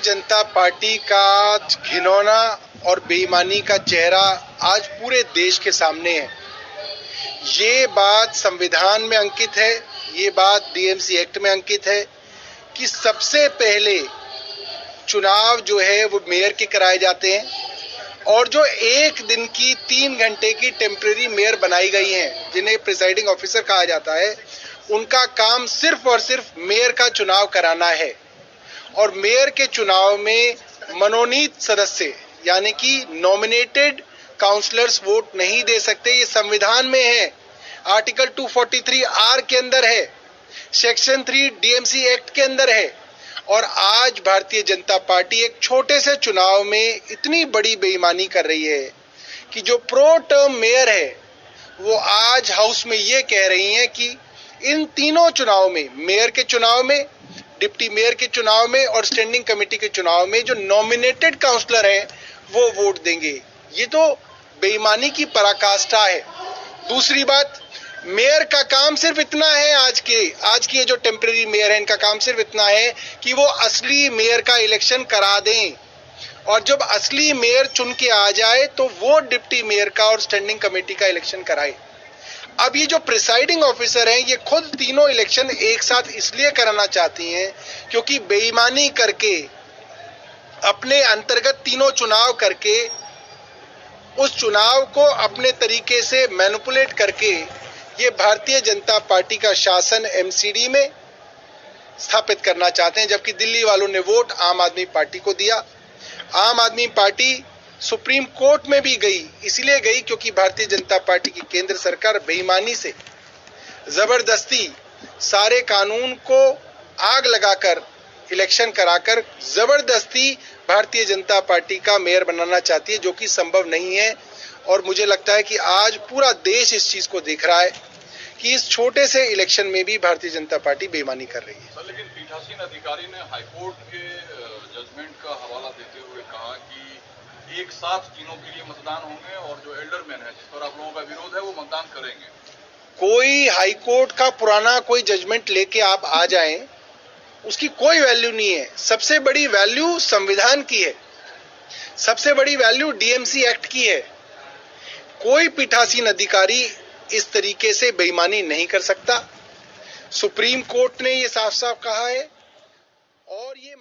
जनता party का घिनौना और बेईमानी का चेहरा आज पूरे देश के सामने है। ये बात संविधान में अंकित है, ये बात डीएमसी एक्ट में अंकित है कि सबसे पहले चुनाव जो है वो मेयर के कराए जाते हैं और जो एक दिन की 3 घंटे की टेम्परेरी मेयर बनाई गई हैं, जिन्हें प्रिसाइडिंग ऑफिसर कहा जाता है, उनका काम सिर्फ और सिर्फ मेयर का चुनाव कराना है। और मेयर के चुनाव में मनोनीत सदस्य यानी कि नॉमिनेटेड काउंसलर्स वोट नहीं दे सकते। ये संविधान में है, आर्टिकल 243 आर के अंदर है, सेक्शन 3 डीएमसी एक्ट के अंदर है। और आज भारतीय जनता पार्टी एक छोटे से चुनाव में इतनी बड़ी बेईमानी कर रही है कि जो प्रो टर्म मेयर है वो आज हाउस में ये कह रही हैं कि इन तीनों चुनाव में, मेयर के चुनाव में, डिप्टी मेयर के चुनाव में और स्टैंडिंग कमेटी के चुनाव में जो नॉमिनेटेड काउंसलर हैं वो वोट देंगे। ये तो बेईमानी की पराकाष्ठा है। दूसरी बात, मेयर का काम सिर्फ इतना है, आज के जो टेम्परेरी मेयर हैं इनका काम सिर्फ इतना है कि वो असली मेयर का इलेक्शन करा दें और जब असली मेयर चुन के आ जाए तो वो डिप्टी मेयर का और स्टैंडिंग कमेटी का इलेक्शन कराए। अब ये जो प्रिसाइडिंग ऑफिसर हैं ये खुद तीनों इलेक्शन एक साथ इसलिए कराना चाहती हैं क्योंकि बेईमानी करके, अपने अंतर्गत तीनों चुनाव करके, उस चुनाव को अपने तरीके से मैनिपुलेट करके ये भारतीय जनता पार्टी का शासन एमसीडी में स्थापित करना चाहते हैं। जबकि दिल्ली वालों ने वोट आम आदमी पार्टी को दिया। आम आदमी पार्टी सुप्रीम कोर्ट में भी गई, इसलिए गई क्योंकि भारतीय जनता पार्टी की केंद्र सरकार बेईमानी से जबरदस्ती सारे कानून को आग लगाकर इलेक्शन कराकर जबरदस्ती भारतीय जनता पार्टी का मेयर बनाना चाहती है, जो कि संभव नहीं है। और मुझे लगता है कि आज पूरा देश इस चीज को देख रहा है कि इस छोटे से इलेक्शन में भी भारतीय जनता पार्टी बेईमानी कर रही है। सर, लेकिन पीठासीन अधिकारी ने हाईकोर्ट के जजमेंट का हवाला देते हुए कहा कि एक साथ तीनों के लिए मतदान होंगे और जो एल्डरमैन है जिस पर आप लोगों का विरोध है वो मतदान करेंगे। कोई हाईकोर्ट का पुराना कोई जजमेंट लेके आप आ जाएं, उसकी कोई वैल्यू नहीं है। सबसे बड़ी वैल्यू संविधान की है, सबसे बड़ी वैल्यू डीएमसी एक्ट की है। कोई पीठासीन अधिकारी इस तरीके से बेईमानी नहीं कर सकता। सुप्रीम कोर्ट ने ये साफ साफ कहा है और ये